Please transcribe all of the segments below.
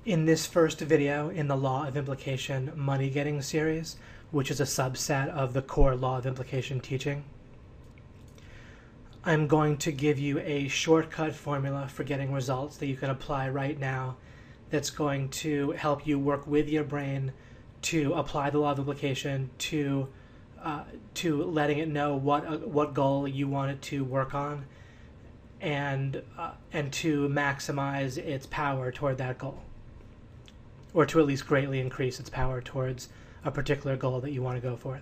In this first video in the Law of Implication Money Getting series, which is a subset of the core Law of Implication teaching, I'm going to give you a shortcut formula for getting results that you can apply right now that's going to help you work with your brain to apply the Law of Implication to letting it know what goal you want it to work on, and to maximize its power toward that goal, or to at least greatly increase its power towards a particular goal that you want to go for.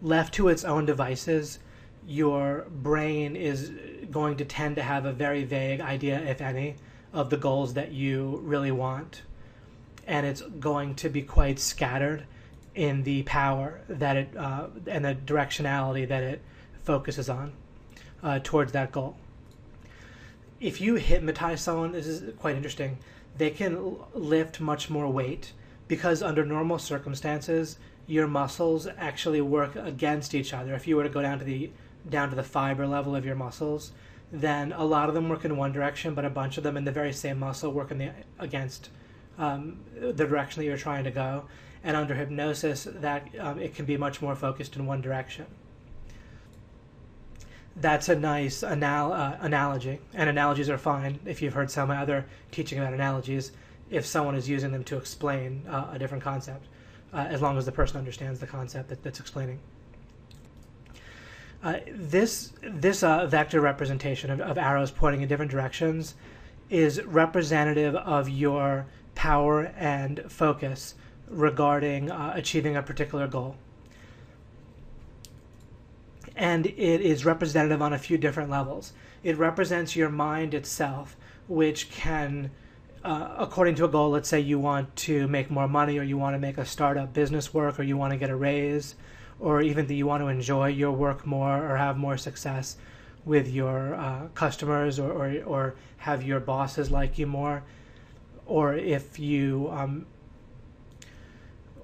Left to its own devices, your brain is going to tend to have a very vague idea, if any, of the goals that you really want, and it's going to be quite scattered in the power that it and the directionality that it focuses on towards that goal. If you hypnotize someone, this is quite interesting, they can lift much more weight because under normal circumstances, your muscles actually work against each other. If you were to go down to the fiber level of your muscles, then a lot of them work in one direction, but a bunch of them in the very same muscle work against the direction that you're trying to go. And under hypnosis, that it can be much more focused in one direction. That's a nice analogy, and analogies are fine if you've heard some of my other teaching about analogies, if someone is using them to explain a different concept, as long as the person understands the concept that's explaining. This vector representation of arrows pointing in different directions is representative of your power and focus regarding achieving a particular goal. And it is representative on a few different levels. It represents your mind itself, which can, according to a goal, let's say you want to make more money, or you want to make a startup business work, or you want to get a raise, or even that you want to enjoy your work more or have more success with your customers, or have your bosses like you more, or if you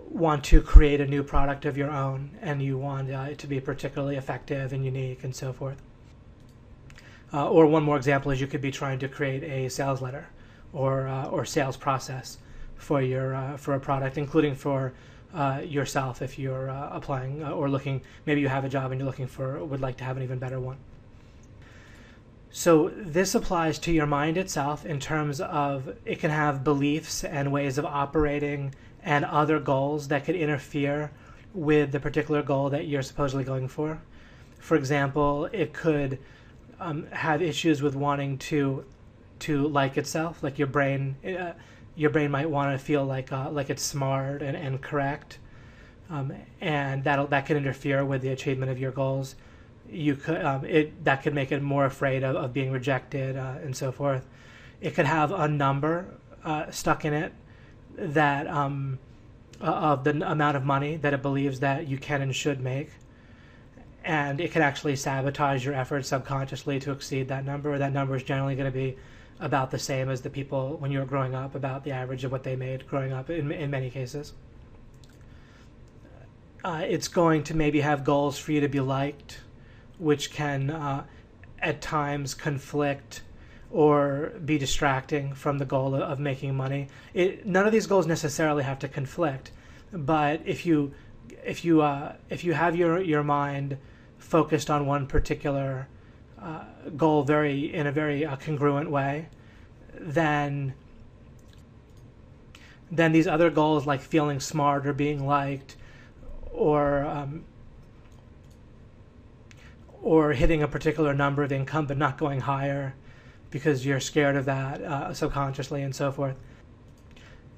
want to create a new product of your own and you want it to be particularly effective and unique and so forth. Or one more example is you could be trying to create a sales letter or sales process for a product, including for yourself if you're applying or looking. Maybe you have a job and would like to have an even better one. So this applies to your mind itself in terms of it can have beliefs and ways of operating and other goals that could interfere with the particular goal that you're supposedly going for. For example, it could have issues with wanting to like itself, like your brain might want to feel like it's smart and correct, and that could interfere with the achievement of your goals. That could make it more afraid of being rejected and so forth. It could have a number stuck in it that of the amount of money that it believes that you can and should make, and it can actually sabotage your efforts subconsciously to exceed that number. That number is generally going to be about the same as the people when you were growing up, about the average of what they made growing up in many cases. It's going to maybe have goals for you to be liked, which can at times conflict or be distracting from the goal of making money. None of these goals necessarily have to conflict, but if you have your mind focused on one particular goal in a very congruent way, then these other goals, like feeling smart or being liked, or hitting a particular number of income but not going higher because you're scared of that subconsciously and so forth,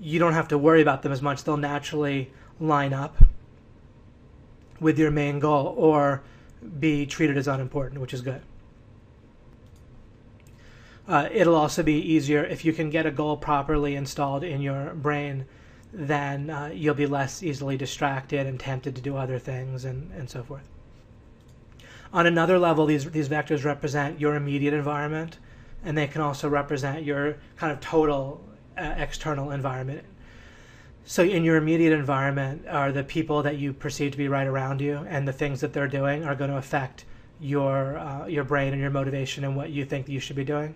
you don't have to worry about them as much. They'll naturally line up with your main goal or be treated as unimportant, which is good. It'll also be easier if you can get a goal properly installed in your brain. Then you'll be less easily distracted and tempted to do other things and so forth. On another level, these vectors represent your immediate environment, and they can also represent your kind of total external environment. So in your immediate environment are the people that you perceive to be right around you, and the things that they're doing are going to affect your brain and your motivation and what you think that you should be doing.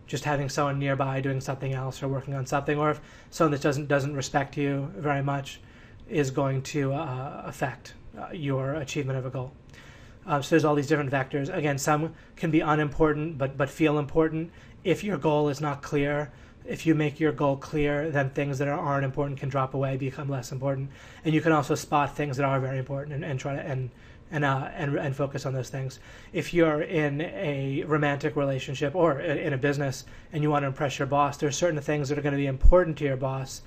just having someone nearby doing something else or working on something, or if someone that doesn't respect you very much is going to affect your achievement of a goal. So there's all these different vectors. Again, some can be unimportant but feel important. If your goal is not clear, if you make your goal clear, then things that aren't important can drop away, become less important. And you can also spot things that are very important and try to and focus on those things. If you're in a romantic relationship or in a business and you want to impress your boss, there's certain things that are going to be important to your boss.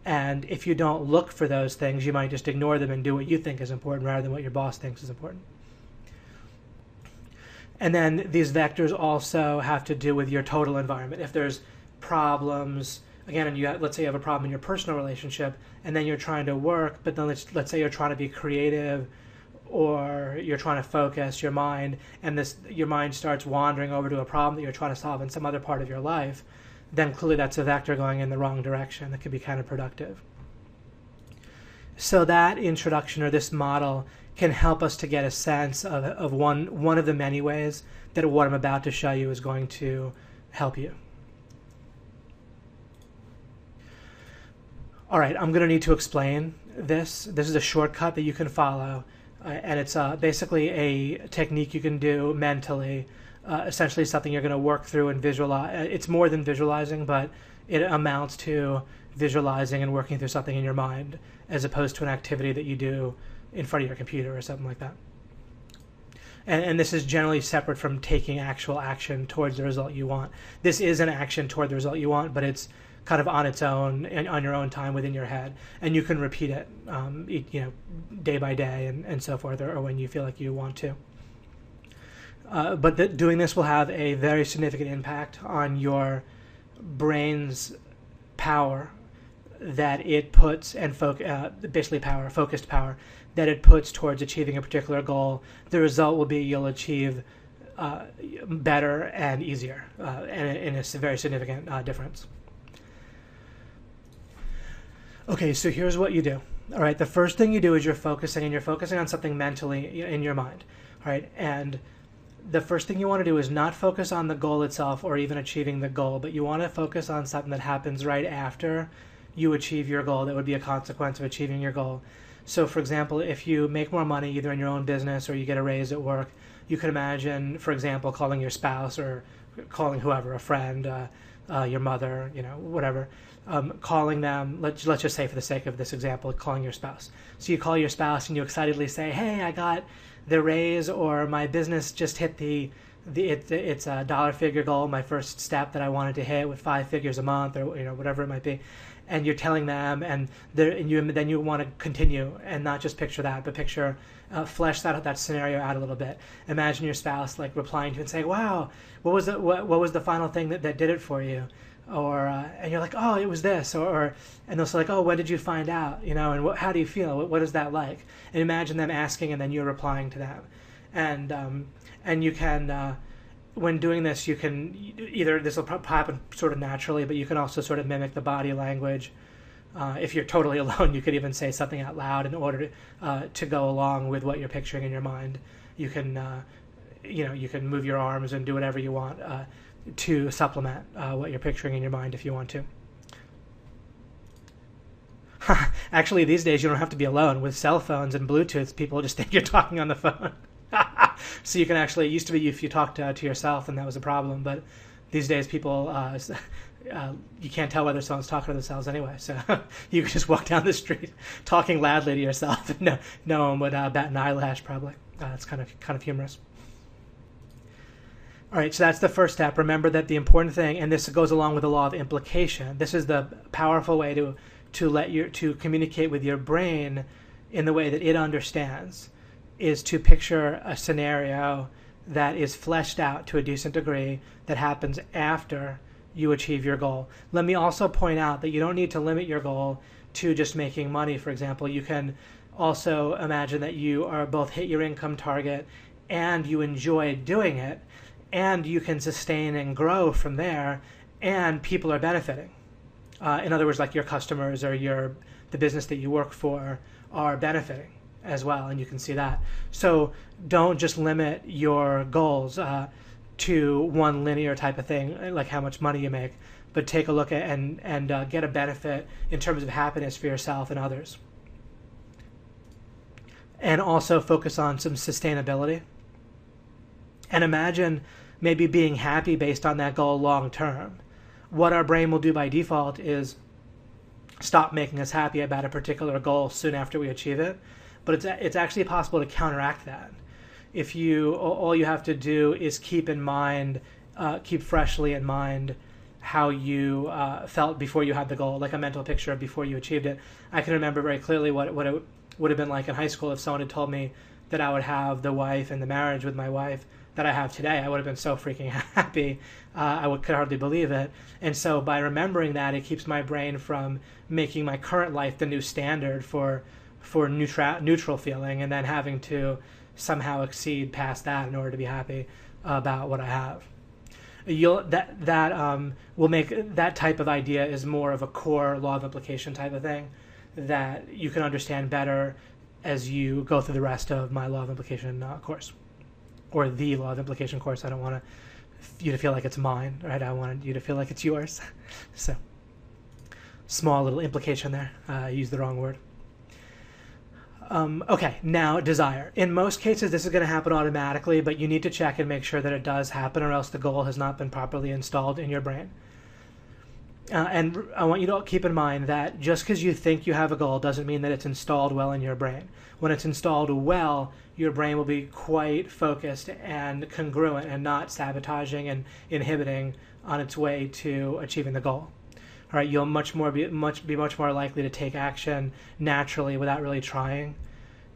And if you don't look for those things, you might just ignore them and do what you think is important rather than what your boss thinks is important. And then these vectors also have to do with your total environment. If there's problems, again, and let's say you have a problem in your personal relationship, and then you're trying to work, but then let's say you're trying to be creative, or you're trying to focus your mind, and your mind starts wandering over to a problem that you're trying to solve in some other part of your life, then clearly that's a vector going in the wrong direction that could be counterproductive. So that introduction, or this model, can help us to get a sense of one of the many ways that what I'm about to show you is going to help you. All right, I'm going to need to explain this. This is a shortcut that you can follow, and it's basically a technique you can do mentally, essentially something you're going to work through and visualize. It's more than visualizing, but it amounts to visualizing and working through something in your mind as opposed to an activity that you do in front of your computer or something like that. And this is generally separate from taking actual action towards the result you want. This is an action toward the result you want, but it's kind of on its own and on your own time within your head, and you can repeat it, day by day and so forth, or when you feel like you want to. But doing this will have a very significant impact on your brain's power that it puts and focused power that it puts towards achieving a particular goal. The result will be you'll achieve better and easier, and it's a very significant difference. Okay, so here's what you do. All right, the first thing you do is you're focusing on something mentally in your mind. All right, and the first thing you want to do is not focus on the goal itself or even achieving the goal, but you want to focus on something that happens right after you achieve your goal that would be a consequence of achieving your goal. So, for example, if you make more money either in your own business or you get a raise at work, you could imagine, for example, calling your spouse or calling whoever, a friend, your mother, whatever, calling them, let's just say for the sake of this example, calling your spouse. So you call your spouse and you excitedly say, hey, I got the raise, or my business just hit it's a dollar figure goal, my first step that I wanted to hit with 5 figures a month, or whatever it might be. And you're telling them, and then you want to continue and not just picture that, but flesh that scenario out a little bit. Imagine your spouse like replying to you and saying, "Wow, what was the final thing that did it for you?" Or and you're like, "Oh, it was this," and they'll say like, "Oh, when did you find out?" And how do you feel? What is that like? And imagine them asking, and then you're replying to them, and you can. When doing this, you can either, this will happen sort of naturally, but you can also sort of mimic the body language. If you're totally alone, you could even say something out loud in order to go along with what you're picturing in your mind. You can, you can move your arms and do whatever you want to supplement what you're picturing in your mind if you want to. Actually, these days you don't have to be alone. With cell phones and Bluetooth, people just think you're talking on the phone. So you can actually, it used to be if you talked to yourself and that was a problem, but these days people, you can't tell whether someone's talking to themselves anyway. So you can just walk down the street talking loudly to yourself, and no one would bat an eyelash probably. It's kind of humorous. All right, so that's the first step. Remember that the important thing, and this goes along with the law of implication. This is the powerful way to communicate with your brain in the way that it understands, is to picture a scenario that is fleshed out to a decent degree that happens after you achieve your goal. Let me also point out that you don't need to limit your goal to just making money, for example. You can also imagine that you are both hit your income target and you enjoy doing it, and you can sustain and grow from there, and people are benefiting. In other words, like your customers or the business that you work for are benefiting as well, and you can see that. So don't just limit your goals to one linear type of thing, like how much money you make, but take a look at and get a benefit in terms of happiness for yourself and others. And also focus on some sustainability. And imagine maybe being happy based on that goal long term. What our brain will do by default is stop making us happy about a particular goal soon after we achieve it. But it's actually possible to counteract that. If all you have to do is keep freshly in mind how you felt before you had the goal, like a mental picture of before you achieved it. I can remember very clearly what it would have been like in high school if someone had told me that I would have the wife and the marriage with my wife that I have today. I would have been so freaking happy. Could hardly believe it. And so by remembering that, it keeps my brain from making my current life the new standard for neutral feeling, and then having to somehow exceed past that in order to be happy about what I have. Will make that type of idea is more of a core law of implication type of thing that you can understand better as you go through the rest of my law of implication course, or the law of implication course. I don't want you to feel like it's mine, right? I wanted you to feel like it's yours. So, small little implication there. I used the wrong word. Okay, now desire. In most cases, this is going to happen automatically, but you need to check and make sure that it does happen, or else the goal has not been properly installed in your brain. And I want you to keep in mind that just because you think you have a goal doesn't mean that it's installed well in your brain. When it's installed well, your brain will be quite focused and congruent and not sabotaging and inhibiting on its way to achieving the goal. All right, you'll be much more likely to take action naturally without really trying,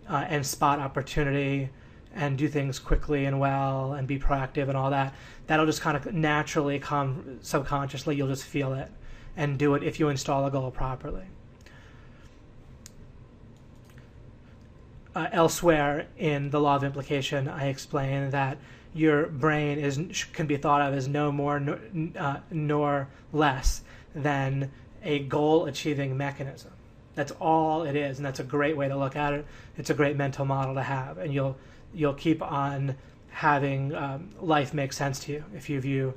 and spot opportunity and do things quickly and well and be proactive and all that. That'll just kind of naturally come subconsciously. You'll just feel it and do it if you install a goal properly. Elsewhere in the law of implication, I explain that your brain can be thought of as no more nor less than a goal-achieving mechanism. That's all it is, and that's a great way to look at it. It's a great mental model to have, and you'll keep on having life make sense to you if you view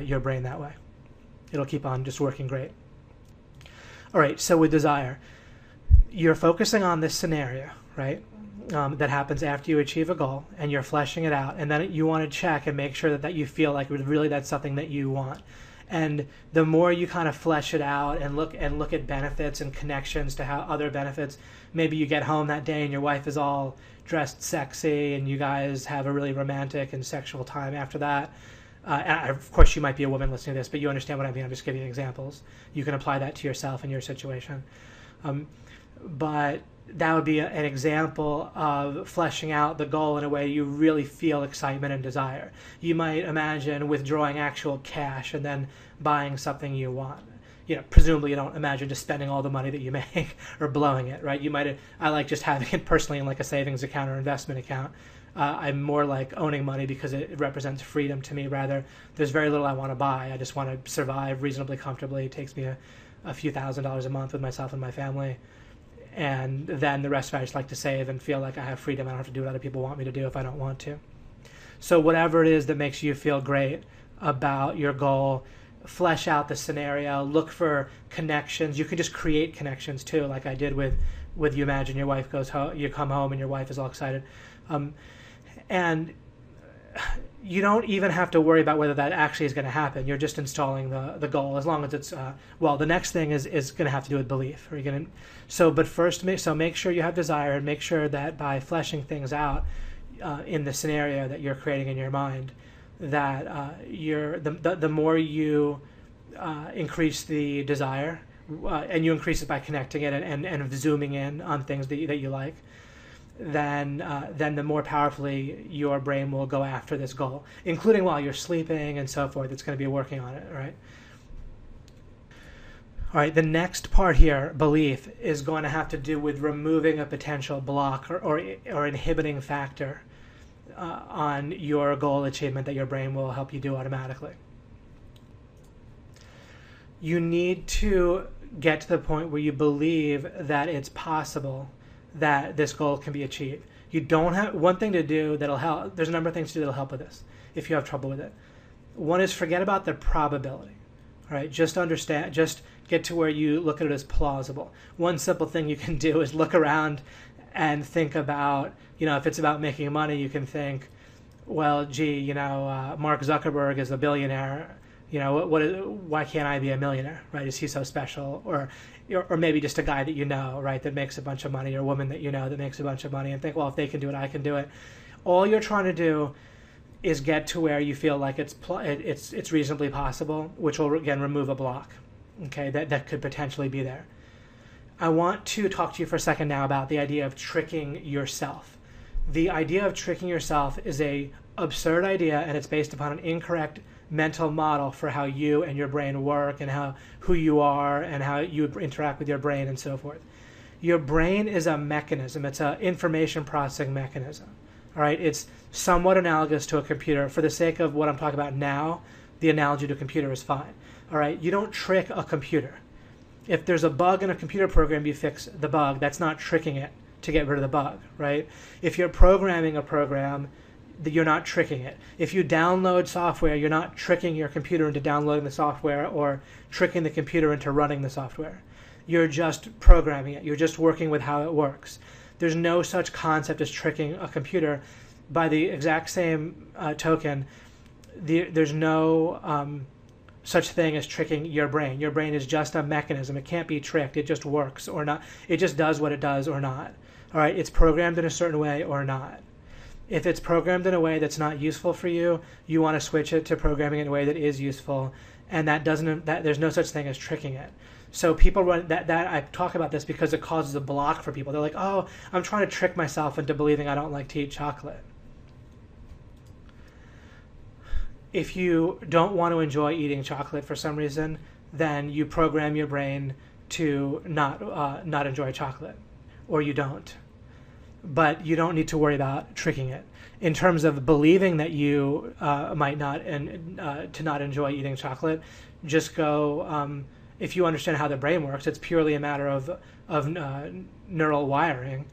your brain that way. It'll keep on just working great. All right, so with desire, you're focusing on this scenario, right, that happens after you achieve a goal, and you're fleshing it out, and then you want to check and make sure that you feel like really that's something that you want. And the more you kind of flesh it out and look at benefits and connections to how other benefits, maybe you get home that day and your wife is all dressed sexy and you guys have a really romantic and sexual time after that. And of course, you might be a woman listening to this, but you understand what I mean. I'm just giving you examples. You can apply that to yourself and your situation. But that would be an example of fleshing out the goal in a way you really feel excitement and desire. You might imagine withdrawing actual cash and then buying something you want. Presumably you don't imagine just spending all the money that you make or blowing it, right? I like just having it personally in like a savings account or investment account. I'm more like owning money because it represents freedom to me. Rather, there's very little I want to buy. I just want to survive reasonably comfortably. It takes me a few $1,000s a month with myself and my family. And then the rest of it I just like to save and feel like I have freedom. I don't have to do what other people want me to do if I don't want to. So whatever it is that makes you feel great about your goal, flesh out the scenario, look for connections. You can just create connections too, like I did with you. Imagine your wife goes home, you come home and your wife is all excited. And you don't even have to worry about whether that actually is going to happen. You're just installing the goal, as long as it's the next thing is going to have to do with belief. But first, make sure you have desire, and make sure that by fleshing things out in the scenario that you're creating in your mind, that the more you increase the desire, and you increase it by connecting it and zooming in on things that you like, then the more powerfully your brain will go after this goal, including while you're sleeping and so forth. It's going to be working on it, right? All right, the next part here, belief, is going to have to do with removing a potential block or inhibiting factor on your goal achievement that your brain will help you do automatically. You need to get to the point where you believe that it's possible that this goal can be achieved. You don't have one thing to do that'll help. There's a number of things to do that'll help with this. if you have trouble with it. One is forget about the probability. All right, just understand, just get to where you look at it as plausible. One simple thing you can do is look around and think about, if it's about making money, you can think, well, gee, Mark Zuckerberg is a billionaire. Why can't I be a millionaire, right? Is he so special? Or maybe just a guy that right, that makes a bunch of money, or a woman that that makes a bunch of money, and think, well, if they can do it, I can do it. All you're trying to do is get to where you feel like it's reasonably possible, which will, again, remove a block, okay, that could potentially be there. I want to talk to you for a second now about the idea of tricking yourself. The idea of tricking yourself is a absurd idea, and it's based upon an incorrect mental model for how you and your brain work, and who you are, and how you interact with your brain, and so forth. Your brain is a mechanism. It's an information processing mechanism. All right, it's somewhat analogous to a computer. For the sake of what I'm talking about now, the analogy to a computer is fine. All right, you don't trick a computer. If there's a bug in a computer program, you fix the bug. That's not tricking it to get rid of the bug, right? If you're programming a program, you're not tricking it. If you download software, you're not tricking your computer into downloading the software or tricking the computer into running the software. You're just programming it. You're just working with how it works. There's no such concept as tricking a computer. By the exact same token, there's no such thing as tricking your brain. Your brain is just a mechanism. It can't be tricked. It just works or not. It just does what it does or not. All right, it's programmed in a certain way or not. If it's programmed in a way that's not useful for you, you want to switch it to programming in a way that is useful, and there's no such thing as tricking it. So people run that I talk about this because it causes a block for people. They're like, oh, I'm trying to trick myself into believing I don't like to eat chocolate. If you don't want to enjoy eating chocolate for some reason, then you program your brain to not enjoy chocolate, or you don't. But you don't need to worry about tricking it. In terms of believing that you might not to not enjoy eating chocolate, just go. If you understand how the brain works, it's purely a matter of neural wiring,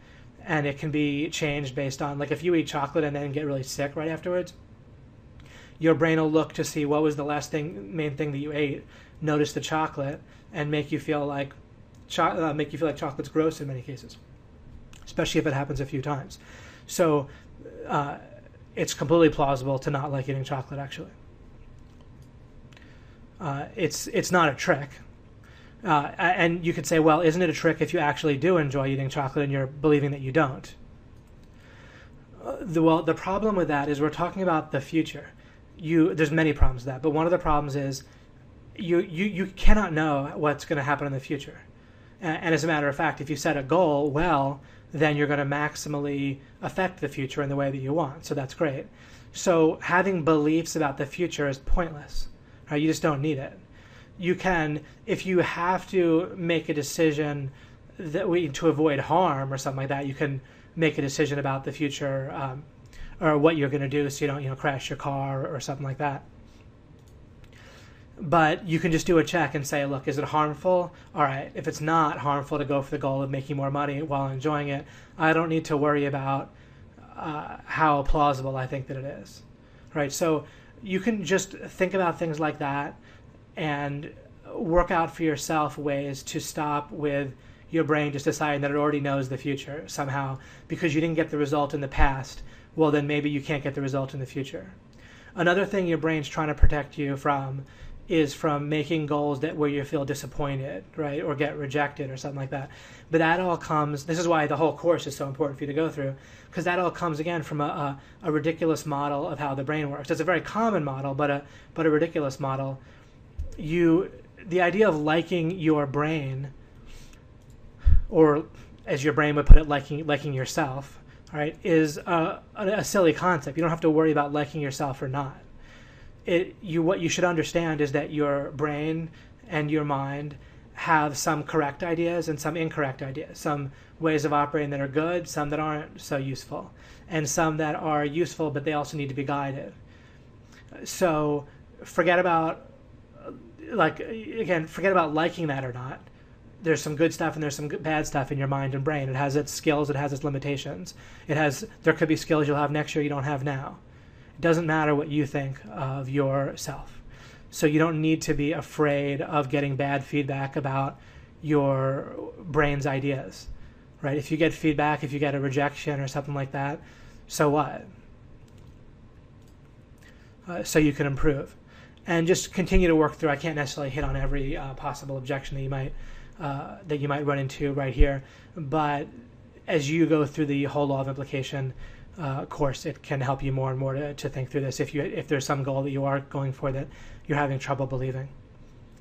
and it can be changed based on, like, if you eat chocolate and then get really sick right afterwards, your brain will look to see what was the main thing that you ate, notice the chocolate, and make you feel like chocolate's gross in many cases, especially if it happens a few times. So it's completely plausible to not like eating chocolate, actually. It's not a trick. And you could say, well, isn't it a trick if you actually do enjoy eating chocolate and you're believing that you don't? The problem with that is we're talking about the future. There's many problems with that, but one of the problems is you cannot know what's going to happen in the future. And as a matter of fact, if you set a goal, well, then you're going to maximally affect the future in the way that you want. So that's great. So having beliefs about the future is pointless. Right? You just don't need it. You can, if you have to make a decision to avoid harm or something like that, you can make a decision about the future or what you're going to do so you don't crash your car or something like that. But you can just do a check and say, look, is it harmful? All right, if it's not harmful to go for the goal of making more money while enjoying it, I don't need to worry about how plausible I think that it is. Right? So you can just think about things like that and work out for yourself ways to stop with your brain just deciding that it already knows the future somehow because you didn't get the result in the past. Well, then maybe you can't get the result in the future. Another thing your brain's trying to protect you from is from making goals where you feel disappointed, right, or get rejected or something like that. But that all comes, this is why the whole course is so important for you to go through, because that all comes, again, from a ridiculous model of how the brain works. It's a very common model, but a ridiculous model. The idea of liking your brain, or as your brain would put it, liking yourself, right, is a silly concept. You don't have to worry about liking yourself or not. What you should understand is that your brain and your mind have some correct ideas and some incorrect ideas, some ways of operating that are good, some that aren't so useful, and some that are useful, but they also need to be guided. So forget about liking that or not. There's some good stuff and there's some bad stuff in your mind and brain. It has its skills, it has its limitations. There could be skills you'll have next year you don't have now. It doesn't matter what you think of yourself. So you don't need to be afraid of getting bad feedback about your brain's ideas, right? If you get feedback, if you get a rejection or something like that, so what? So you can improve. And just continue to work through. I can't necessarily hit on every possible objection that you might run into right here, but as you go through the whole law of implication course, it can help you more and more to think through this. If there's some goal that you are going for that you're having trouble believing,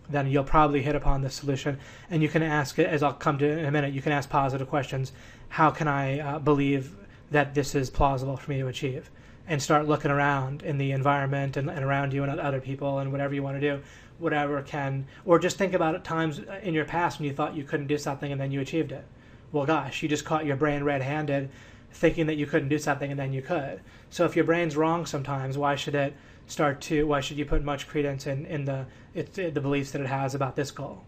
then you'll probably hit upon the solution. And you can ask, as I'll come to in a minute, you can ask positive questions. How can I believe that this is plausible for me to achieve? And start looking around in the environment and around you and other people and whatever you want to do, whatever can, or just think about times in your past when you thought you couldn't do something and then you achieved it. Well, gosh, you just caught your brain red-handed thinking that you couldn't do something and then you could. So if your brain's wrong sometimes, why should you put much credence in the beliefs that it has about this goal?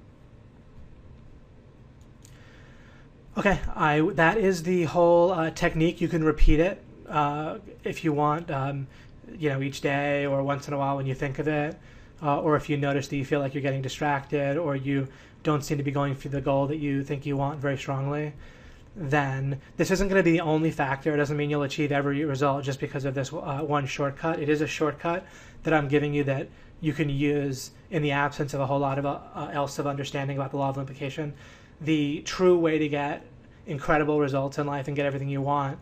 Okay, that is the whole technique. You can repeat it if you want, each day or once in a while when you think of it, or if you notice that you feel like you're getting distracted or you don't seem to be going for the goal that you think you want very strongly, then this isn't going to be the only factor. It doesn't mean you'll achieve every result just because of this one shortcut. It is a shortcut that I'm giving you that you can use in the absence of a whole lot of else of understanding about the law of implication. The true way to get incredible results in life and get everything you want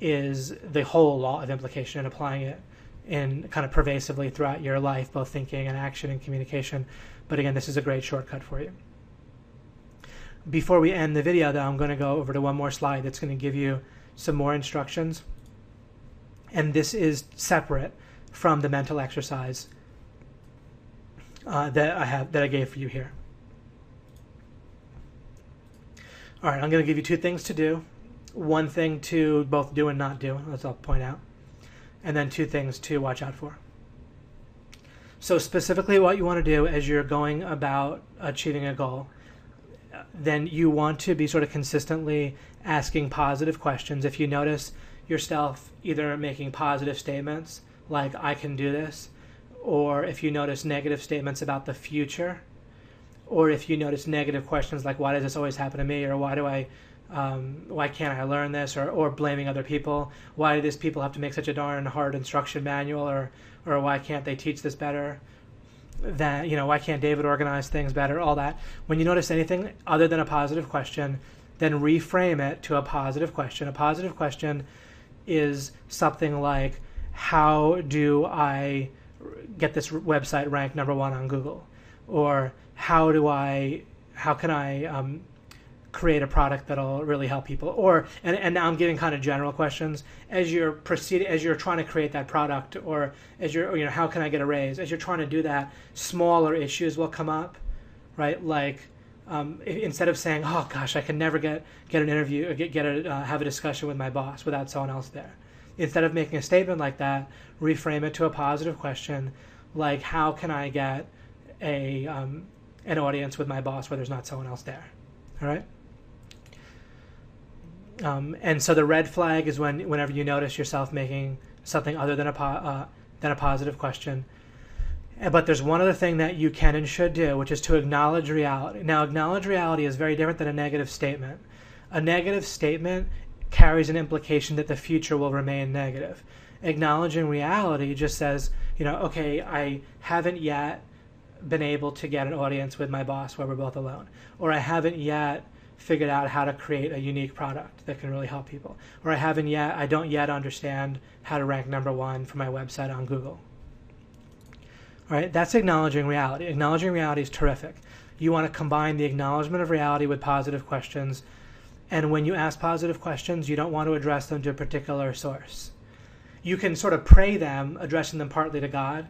is the whole law of implication and applying it in kind of pervasively throughout your life, both thinking and action and communication. But again, this is a great shortcut for you. Before we end the video, though, I'm going to go over to one more slide that's going to give you some more instructions. And this is separate from the mental exercise that I gave for you here. All right, I'm going to give you two things to do. One thing to both do and not do, as I'll point out, and then two things to watch out for. So specifically what you want to do as you're going about achieving a goal, then you want to be sort of consistently asking positive questions. If you notice yourself either making positive statements like, I can do this, or if you notice negative statements about the future, or if you notice negative questions like, why does this always happen to me, or why can't I learn this, or blaming other people, why do these people have to make such a darn hard instruction manual, or why can't they teach this better, why can't David organize things better, all that. When you notice anything other than a positive question, then reframe it to a positive question. A positive question is something like, how do I get this website ranked #1 on Google? Or how can I create a product that'll really help people? Or and now I'm giving kind of general questions as you're trying to create that product, or as you're how can I get a raise? As you're trying to do that, smaller issues will come up, right? Like instead of saying, oh gosh, I can never get an interview or have a discussion with my boss without someone else there. Instead of making a statement like that, reframe it to a positive question, like, how can I get an audience with my boss where there's not someone else there? All right. And so the red flag is whenever you notice yourself making something other than a positive question. But there's one other thing that you can and should do, which is to acknowledge reality. Now, acknowledge reality is very different than a negative statement. A negative statement carries an implication that the future will remain negative. Acknowledging reality just says, okay, I haven't yet been able to get an audience with my boss where we're both alone, or I haven't yet figured out how to create a unique product that can really help people, or I don't yet understand how to rank #1 for my website on Google. All right, that's acknowledging reality. Acknowledging reality is terrific. You want to combine the acknowledgement of reality with positive questions, and when you ask positive questions, you don't want to address them to a particular source. You can sort of pray them, addressing them partly to God,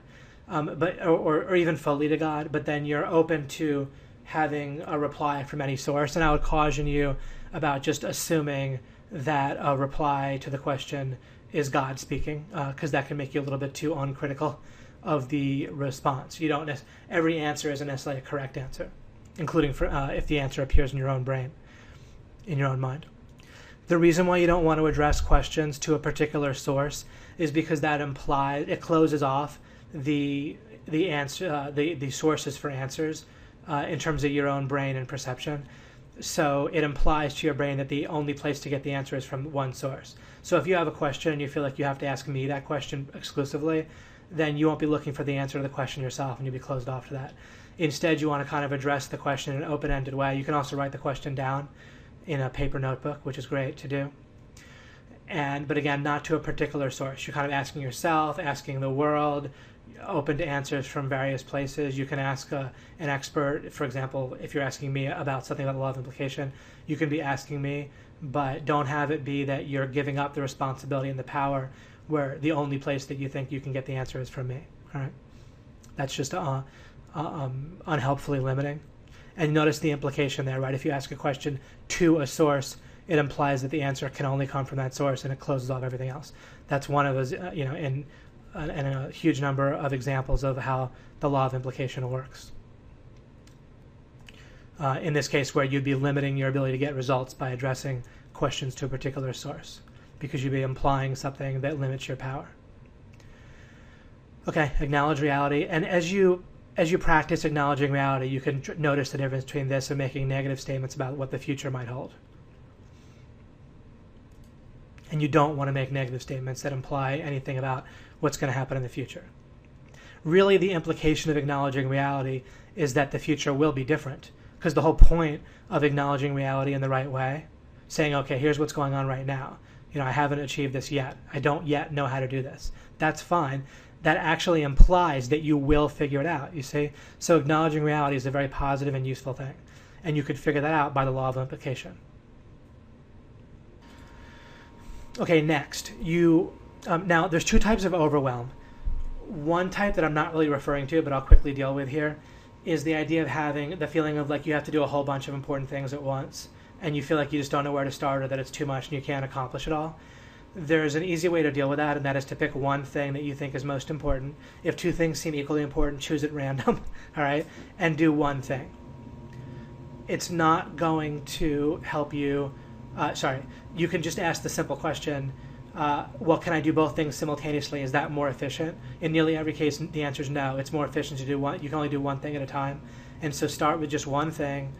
or even fully to God, but then you're open to having a reply from any source. And I would caution you about just assuming that a reply to the question is God speaking, because that can make you a little bit too uncritical of the response. Every answer isn't necessarily a correct answer, including if the answer appears in your own brain, in your own mind. The reason why you don't want to address questions to a particular source is because that implies it closes off the sources for answers in terms of your own brain and perception. So it implies to your brain that the only place to get the answer is from one source. So if you have a question and you feel like you have to ask me that question exclusively, then you won't be looking for the answer to the question yourself and you'll be closed off to that. Instead, you want to kind of address the question in an open-ended way. You can also write the question down in a paper notebook, which is great to do. But again, not to a particular source. You're kind of asking yourself, asking the world, open to answers from various places. You can ask an expert. For example, if you're asking me about something about the law of implication, you can be asking me, but don't have it be that you're giving up the responsibility and the power where the only place that you think you can get the answer is from me. All right, that's just unhelpfully limiting. And notice the implication there, right? If you ask a question to a source, it implies that the answer can only come from that source, and it closes off everything else. That's one of those, in a huge number of examples of how the law of implication works. In this case, where you'd be limiting your ability to get results by addressing questions to a particular source, because you'd be implying something that limits your power. Okay, acknowledge reality. And as you practice acknowledging reality, you can notice the difference between this and making negative statements about what the future might hold. And you don't want to make negative statements that imply anything about what's going to happen in the future. Really, the implication of acknowledging reality is that the future will be different, because the whole point of acknowledging reality in the right way, saying, okay, here's what's going on right now. I haven't achieved this yet. I don't yet know how to do this. That's fine. That actually implies that you will figure it out, you see? So acknowledging reality is a very positive and useful thing. And you could figure that out by the law of implication. Okay, next. Now, there's two types of overwhelm. One type that I'm not really referring to, but I'll quickly deal with here, is the idea of having the feeling of like you have to do a whole bunch of important things at once, and you feel like you just don't know where to start or that it's too much and you can't accomplish it all. There's an easy way to deal with that, and that is to pick one thing that you think is most important. If two things seem equally important, choose at random, all right, and do one thing. It's not going to help you. You can just ask the simple question, well, can I do both things simultaneously? Is that more efficient? In nearly every case, the answer is no. It's more efficient to do one. You can only do one thing at a time. And so start with just one thing.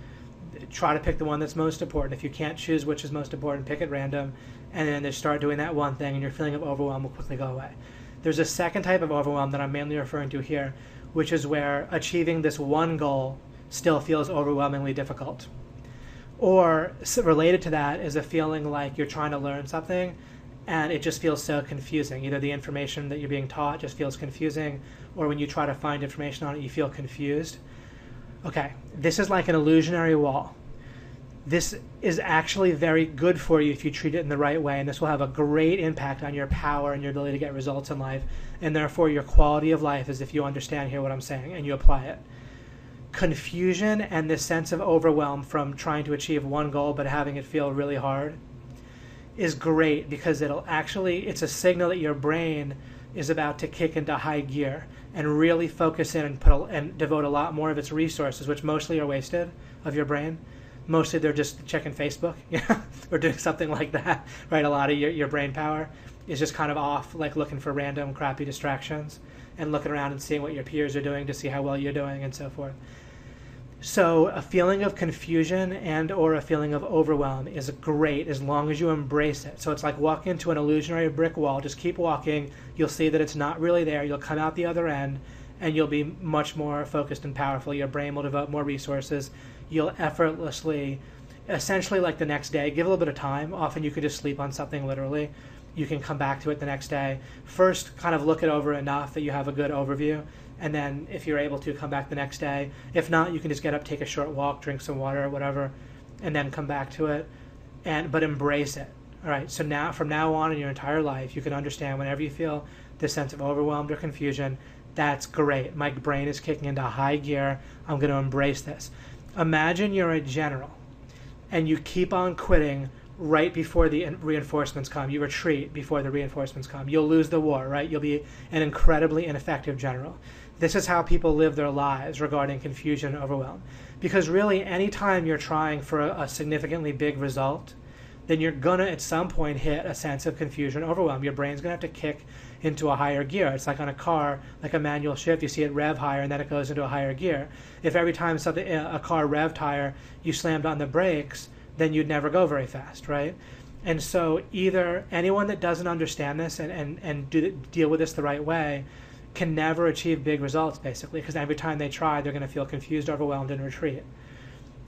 Try to pick the one that's most important. If you can't choose which is most important, pick at random. And then just start doing that one thing, and your feeling of overwhelm will quickly go away. There's a second type of overwhelm that I'm mainly referring to here, which is where achieving this one goal still feels overwhelmingly difficult. Or related to that is a feeling like you're trying to learn something and it just feels so confusing. Either the information that you're being taught just feels confusing, or when you try to find information on it, you feel confused. Okay, this is like an illusionary wall. This is actually very good for you if you treat it in the right way, and this will have a great impact on your power and your ability to get results in life, and therefore your quality of life is if you understand here what I'm saying and you apply it. Confusion and this sense of overwhelm from trying to achieve one goal but having it feel really hard is great, because it's a signal that your brain is about to kick into high gear and really focus in and devote a lot more of its resources, which mostly are wasted, of your brain. Mostly they're just checking Facebook, or doing something like that, right? A lot of your brain power is just kind of off, like looking for random crappy distractions and looking around and seeing what your peers are doing to see how well you're doing and so forth. So a feeling of confusion and or a feeling of overwhelm is great as long as you embrace it. So it's like walking into an illusionary brick wall. Just keep walking. You'll see that it's not really there. You'll come out the other end, and you'll be much more focused and powerful. Your brain will devote more resources. You'll effortlessly, essentially like the next day, give a little bit of time. Often you could just sleep on something literally. You can come back to it the next day. First, kind of look it over enough that you have a good overview. And then if you're able to, come back the next day. If not, you can just get up, take a short walk, drink some water or whatever, and then come back to it. But embrace it. All right, so now, from now on in your entire life, you can understand whenever you feel this sense of overwhelmed or confusion, that's great. My brain is kicking into high gear. I'm going to embrace this. Imagine you're a general and you keep on quitting right before the reinforcements come. You retreat before the reinforcements come. You'll lose the war, right? You'll be an incredibly ineffective general. This is how people live their lives regarding confusion and overwhelm. Because really, any time you're trying for a significantly big result, then you're gonna at some point hit a sense of confusion, overwhelm. Your brain's gonna have to kick into a higher gear. It's like on a car, like a manual shift. You see it rev higher and then it goes into a higher gear. If every time a car revved higher, you slammed on the brakes, then you'd never go very fast, right? And so either anyone that doesn't understand this and deal with this the right way can never achieve big results, basically, because every time they try, they're going to feel confused, overwhelmed, and retreat.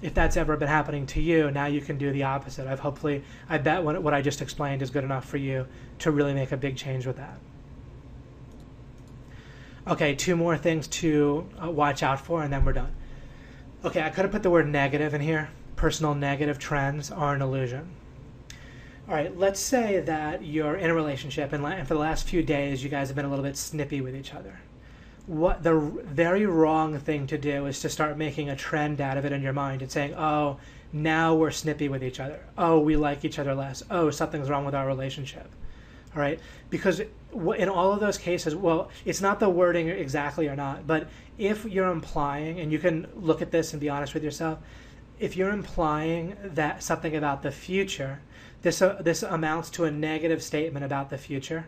If that's ever been happening to you, now you can do the opposite. I bet what I just explained is good enough for you to really make a big change with that. Okay, 2 more things to watch out for, and then we're done. Okay, I could have put the word negative in here. Personal negative trends are an illusion. All right, let's say that you're in a relationship and for the last few days you guys have been a little bit snippy with each other. What the very wrong thing to do is to start making a trend out of it in your mind and saying, oh, now we're snippy with each other. Oh, we like each other less. Oh, something's wrong with our relationship. All right, because in all of those cases, well, it's not the wording exactly or not, but if you're implying, and you can look at this and be honest with yourself, if you're implying that something about the future, this amounts to a negative statement about the future,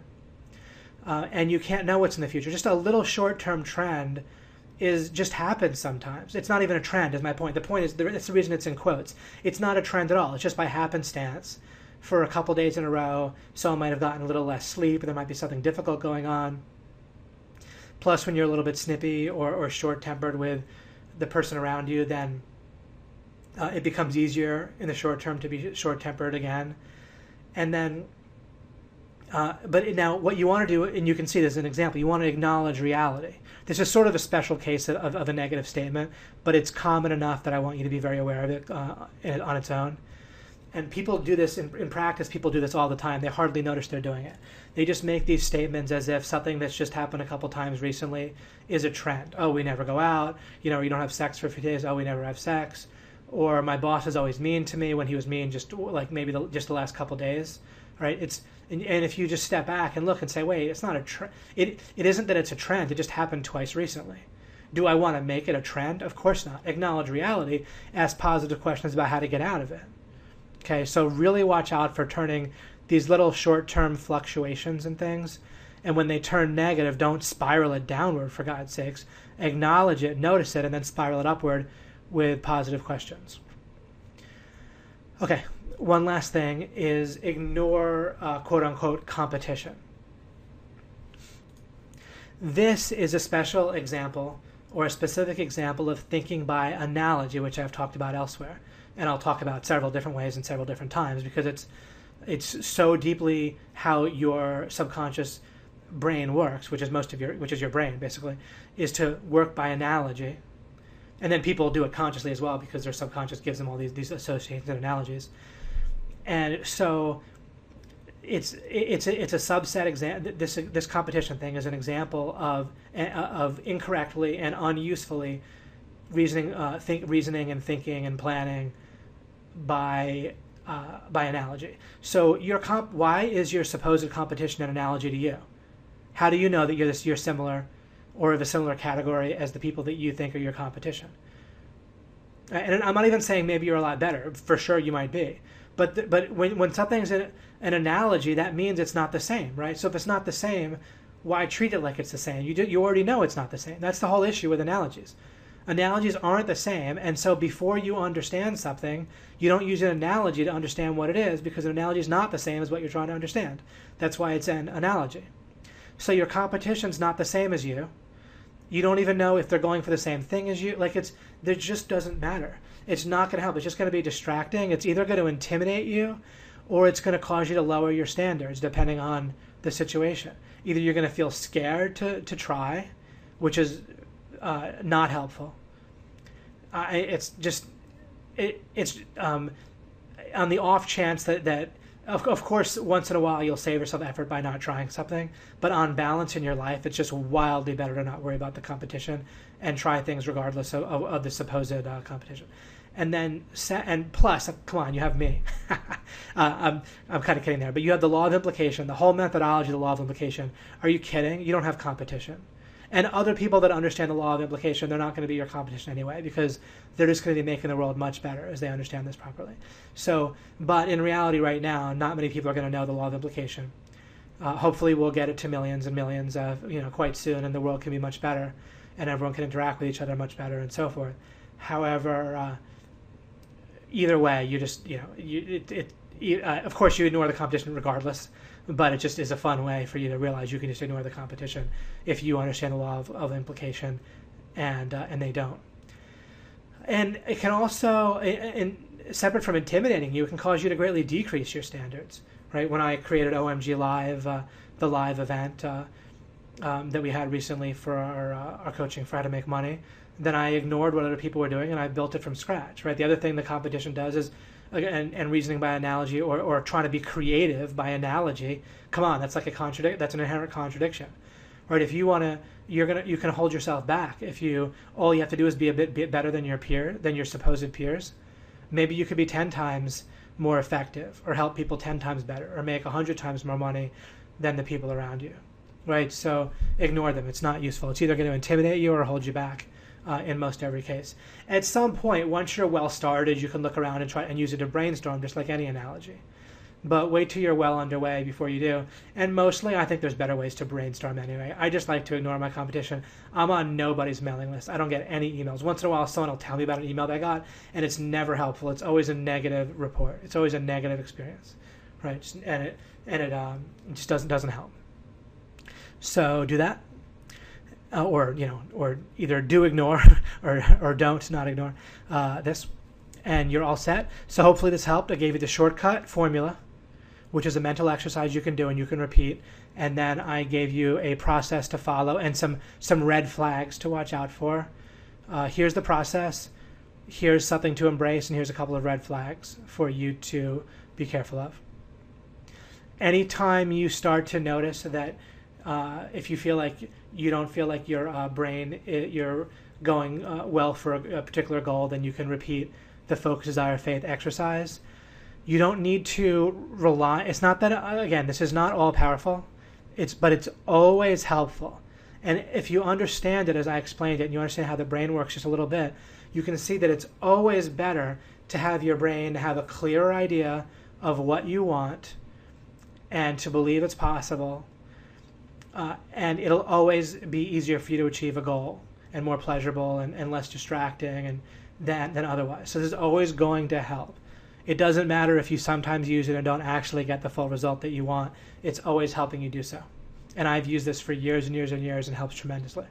and you can't know what's in the future. Just a little short-term trend just happens sometimes. It's not even a trend, is my point. The point is, that's the reason it's in quotes. It's not a trend at all. It's just by happenstance. For a couple days in a row, someone might have gotten a little less sleep, or there might be something difficult going on. Plus, when you're a little bit snippy or short-tempered with the person around you, then it becomes easier in the short term to be short-tempered again. And then, but now what you want to do, and you can see this as an example, you want to acknowledge reality. This is sort of a special case of a negative statement, but it's common enough that I want you to be very aware of it on its own. And people do this in practice. People do this all the time. They hardly notice they're doing it. They just make these statements as if something that's just happened a couple times recently is a trend. Oh, we never go out. You don't have sex for a few days. Oh, we never have sex. Or my boss is always mean to me when he was mean just like maybe just the last couple days, right? And if you just step back and look and say, wait, it's not a trend. It isn't that it's a trend. It just happened twice recently. Do I want to make it a trend? Of course not. Acknowledge reality. Ask positive questions about how to get out of it. Okay, so really watch out for turning these little short-term fluctuations and things, and when they turn negative, don't spiral it downward, for God's sakes. Acknowledge it, notice it, and then spiral it upward with positive questions. Okay, one last thing is ignore quote-unquote competition. This is a special example or a specific example of thinking by analogy, which I've talked about elsewhere. And I'll talk about several different ways and several different times because it's so deeply how your subconscious brain works, which is your brain basically, is to work by analogy. And then people do it consciously as well because their subconscious gives them all these associations and analogies. And so it's a subset example. This competition thing is an example of incorrectly and unusefully reasoning and thinking and planning by analogy. So why is your supposed competition an analogy to you? How do you know that you're similar or of a similar category as the people that you think are your competition? And I'm not even saying maybe you're a lot better. For sure you might be. But when something's an analogy, that means it's not the same, right? So if it's not the same, why treat it like it's the same? You already know it's not the same. That's the whole issue with analogies. Analogies aren't the same, and so before you understand something, you don't use an analogy to understand what it is, because an analogy is not the same as what you're trying to understand. That's why it's an analogy. So your competition's not the same as you. You don't even know if they're going for the same thing as you. It just doesn't matter. It's not going to help. It's just going to be distracting. It's either going to intimidate you, or it's going to cause you to lower your standards, depending on the situation. Either you're going to feel scared to try, which is not helpful. It's on the off chance that of course once in a while you'll save yourself effort by not trying something, but on balance in your life it's just wildly better to not worry about the competition and try things regardless of the supposed competition. And plus, come on, you have me. I'm kind of kidding there, but you have the law of implication, the whole methodology of the law of implication. Are you kidding? You don't have competition. And other people that understand the law of implication, they're not going to be your competition anyway, because they're just going to be making the world much better as they understand this properly. So, but in reality right now, not many people are going to know the law of implication. Hopefully we'll get it to millions and millions quite soon, and the world can be much better, and everyone can interact with each other much better and so forth. However, either way, you just, of course you ignore the competition regardless, but it just is a fun way for you to realize you can just ignore the competition if you understand the law of implication, and they don't. And it can also, separate from intimidating you, it can cause you to greatly decrease your standards. Right? When I created OMG Live, the live event that we had recently for our coaching for how to make money, then I ignored what other people were doing and I built it from scratch. Right? The other thing the competition does is, and reasoning by analogy or trying to be creative by analogy. Come on, that's like that's an inherent contradiction. Right? If you want to, you can hold yourself back if all you have to do is be a bit better than your supposed peers. Maybe you could be 10 times more effective, or help people 10 times better, or make 100 times more money than the people around you, right? So ignore them. It's not useful. It's either going to intimidate you or hold you back in most every case. At some point, once you're well started, you can look around and try and use it to brainstorm, just like any analogy. But wait till you're well underway before you do. And mostly, I think there's better ways to brainstorm anyway. I just like to ignore my competition. I'm on nobody's mailing list. I don't get any emails. Once in a while, someone will tell me about an email they got, and it's never helpful. It's always a negative report. It's always a negative experience, right? And it just doesn't help. So do that, or either do ignore or don't not ignore this, and you're all set. So hopefully this helped. I gave you the shortcut formula, which is a mental exercise you can do and you can repeat. And then I gave you a process to follow and some red flags to watch out for. Here's the process. Here's something to embrace, and here's a couple of red flags for you to be careful of. Anytime you start to notice that if you feel like you don't feel like your brain, you're going well for a particular goal, then you can repeat the focus, desire, faith exercise. You don't need to rely. It's not that, again, this is not all powerful. But it's always helpful. And if you understand it as I explained it, and you understand how the brain works just a little bit, you can see that it's always better to have your brain have a clearer idea of what you want and to believe it's possible. And it'll always be easier for you to achieve a goal and more pleasurable and less distracting than otherwise. So this is always going to help. It doesn't matter if you sometimes use it and don't actually get the full result that you want. It's always helping you do so. And I've used this for years and years and years and helps tremendously.